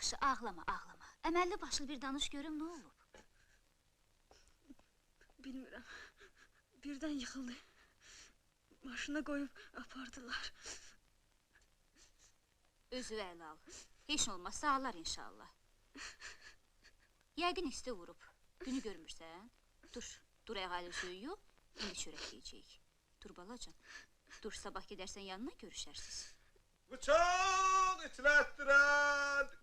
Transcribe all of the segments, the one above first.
Yaxşı, ağlama, ağlama. Əməlli başlı bir danış görüm, nə olub? Bilmirəm. Birdən yıxıldı. Maşına qoyub apardılar. Özü əl al. Heç nə olmaz, sağlar inşallah. Yəqin isti vurub. Günü görmürsən? Dur əğalı suyu yox, indi çörək yiyəcəyik. Dur balacan. Dur, sabah gedərsən yanına görüşərsiniz. Bıçaq itilətdirən!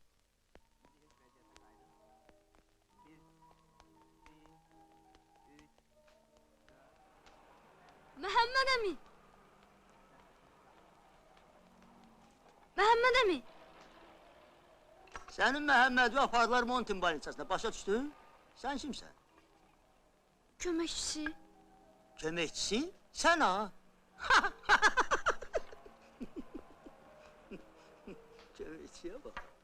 Məhəmməd əmi! Məhəmməd əmi! Sənin Məhəmmədi apardılar Montin balinçasına, başa düşdün? Sən kimsən? Köməkçisi. Köməkçisi? Sən ha? Köməkçiyə bax.